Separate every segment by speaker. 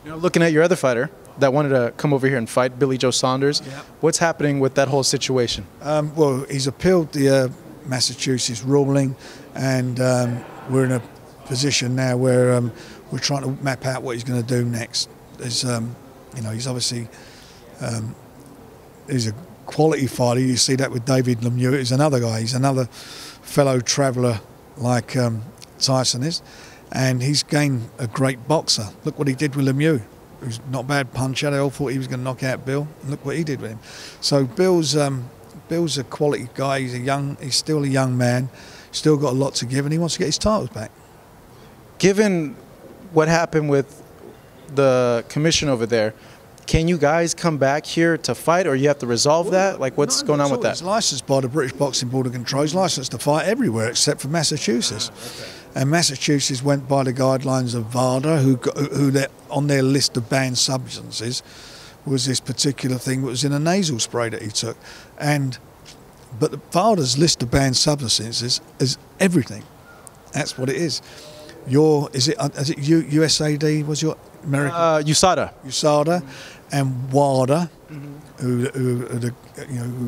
Speaker 1: You know, looking at your other fighter that wanted to come over here and fight, Billy Joe Saunders, what's happening with that whole situation?
Speaker 2: Well, he's appealed the Massachusetts ruling, and we're in a position now where we're trying to map out what he's going to do next. There's, you know, he's obviously he's a quality fighter. You see that with David Lemieux. He's another guy. He's another fellow traveller like Tyson is, and he's gained a great boxer. Look what he did with Lemieux, who's not a bad puncher. They all thought he was going to knock out Bill. Look what he did with him. So Bill's a quality guy. He's still a young man, still got a lot to give, and he wants to get his titles back.
Speaker 1: Given what happened with the commission over there, can you guys come back here to fight, or you have to resolve that? Like, what's going on with that?
Speaker 2: He's licensed by the British Boxing Board of Control. He's licensed to fight everywhere except for Massachusetts. And Massachusetts went by the guidelines of VADA, who on their list of banned substances was this particular thing that was in a nasal spray that he took. But the VADA's list of banned substances is everything. That's what it is. Is it USAD? Was your American?
Speaker 1: USADA.
Speaker 2: USADA, and WADA, who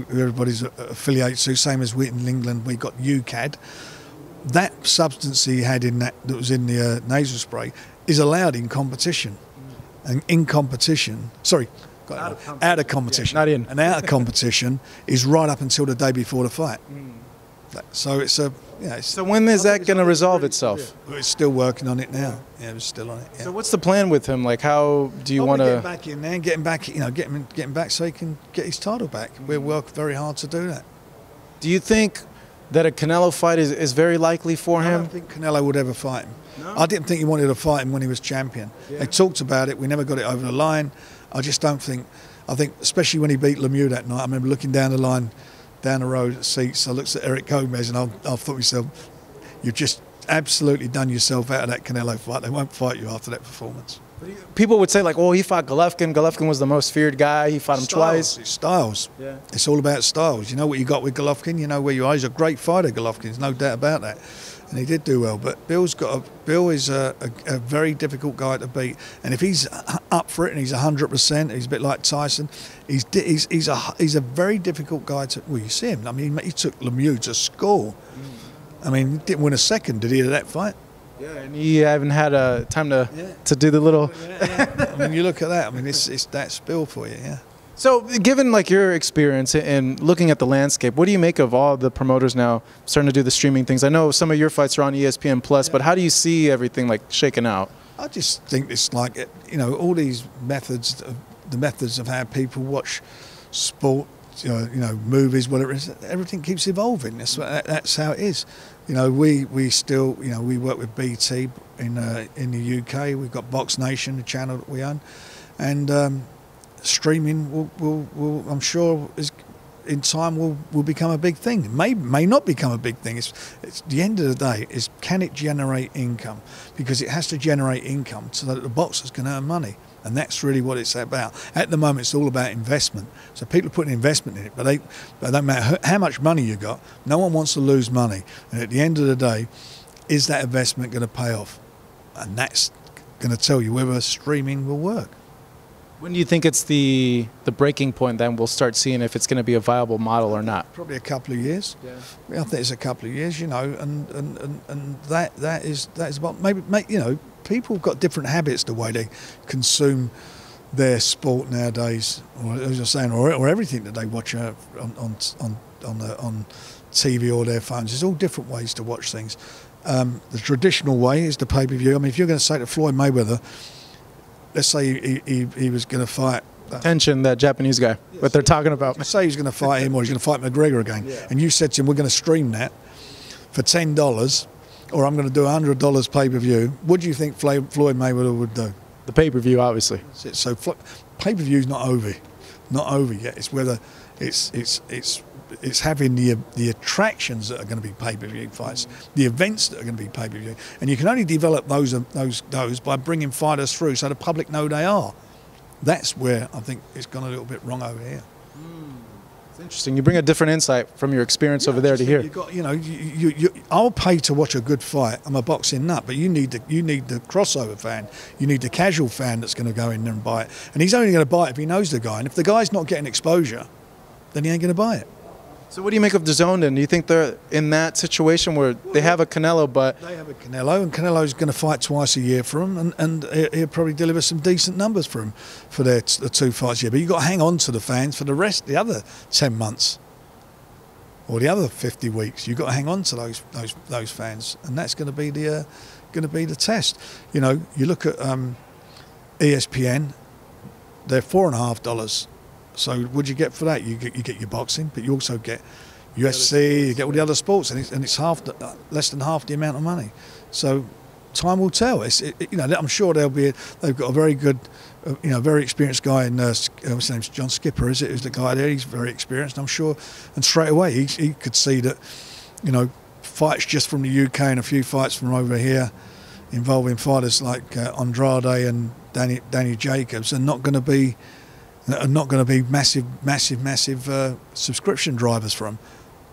Speaker 2: everybody's affiliates to. Same as we in England, we got UCAD. That substance he had in that was in the nasal spray is allowed in competition, and in competition, sorry, out of competition,
Speaker 1: not in,
Speaker 2: and out of competition is right up until the day before the fight. So it's a,
Speaker 1: so when is that going to resolve itself?
Speaker 2: We're still working on it now. Yeah, we're still on it. Yeah.
Speaker 1: So what's the plan with him? Like, how do you want to
Speaker 2: get back in there and get him back? Get him back so he can get his title back. We work very hard to do that.
Speaker 1: Do you think that a Canelo fight is very likely for him?
Speaker 2: I don't think Canelo would ever fight him. No? I didn't think he wanted to fight him when he was champion. Yeah. They talked about it. We never got it over the line. I just don't think. I think, especially when he beat Lemieux that night, I remember looking down the line, down the road at seats. I looked at Eric Gomez and I thought to myself, you've just absolutely done yourself out of that Canelo fight. They won't fight you after that performance.
Speaker 1: People would say, like, oh, he fought Golovkin. Golovkin was the most feared guy. He fought him twice.
Speaker 2: It's styles. Yeah. It's all about styles. You know what you got with Golovkin. You know where you are. He's a great fighter, Golovkin. There's no doubt about that. And he did do well. But Bill is a very difficult guy to beat. And if he's up for it and he's 100%, he's a bit like Tyson. He's a very difficult guy to. Well, you see him. I mean, he took Lemieux to score. I mean, he didn't win a second, did he, of that fight?
Speaker 1: Yeah, and he haven't had time to do the little.
Speaker 2: I mean, you look at that. I mean, it's that's Bill for you. Yeah.
Speaker 1: So, given like your experience in looking at the landscape, what do you make of all the promoters now starting to do the streaming things? I know some of your fights are on ESPN Plus, but how do you see everything like shaking out?
Speaker 2: I just think it's like, all these methods, the methods of how people watch sport, movies, whatever it is. Everything keeps evolving. That's how it is. We still, we work with BT in the UK. We've got Box Nation, the channel that we own, and streaming will I'm sure in time will become a big thing. It may not become a big thing. It's the end of the day is, can it generate income? Because it has to generate income so that the boxers can earn money. And that's really what it's about. At the moment, it's all about investment. So people are putting investment in it, but it don't matter how much money you got. No one wants to lose money. And at the end of the day, is that investment going to pay off? And that's going to tell you whether streaming will work.
Speaker 1: When do you think it's the breaking point? Then we'll start seeing if it's going to be a viable model or not.
Speaker 2: Probably a couple of years. Yeah, I think it's a couple of years. And that is about maybe people have got different habits the way they consume their sport nowadays, or as you're saying, or everything that they watch on TV or their phones. There's all different ways to watch things. The traditional way is the pay-per-view. I mean, if you're going to say to Floyd Mayweather, let's say he was going to fight
Speaker 1: Tension, that Japanese guy, what they're talking about.
Speaker 2: Let's say he's going to fight him, or he's going to fight McGregor again, and you said to him, we're going to stream that for $10, or I'm going to do $100 pay-per-view. What do you think Floyd Mayweather would do?
Speaker 1: The pay-per-view, obviously.
Speaker 2: So pay-per-view's not over yet. It's whether it's having the attractions that are going to be pay-per-view fights, the events that are going to be pay-per-view, and you can only develop those by bringing fighters through so the public know they are. That's where I think it's gone a little bit wrong over here.
Speaker 1: Interesting. You bring a different insight from your experience over there to here.
Speaker 2: You got, you know, I'll pay to watch a good fight. I'm a boxing nut, but you need the crossover fan. You need the casual fan that's going to go in there and buy it. And he's only going to buy it if he knows the guy. And if the guy's not getting exposure, then he ain't going to buy it.
Speaker 1: So what do you make of DAZN? And do you think they're in that situation where they have a Canelo, but
Speaker 2: they have a Canelo, and Canelo's going to fight twice a year for him, and he'll probably deliver some decent numbers for him for the 2 fights a year. But you've got to hang on to the fans for the other 10 months or the other 50 weeks. You've got to hang on to those fans, and that's going to be the test. You know, you look at ESPN, they're $4.50. So what do you get for that? You get your boxing, but you also get UFC, you get all the other sports, and it's less than half the amount of money. So time will tell. You know, I'm sure they've got a very good, very experienced guy in what's his name's John Skipper, is it? Who's the guy there? He's very experienced, I'm sure. And straight away he could see that, you know, fights just from the UK and a few fights from over here, involving fighters like Andrade and Danny Jacobs, are not going to be massive subscription drivers for him.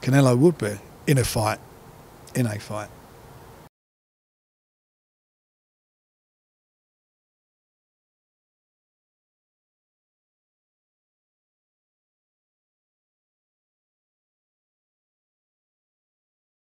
Speaker 2: Canelo would be in a fight.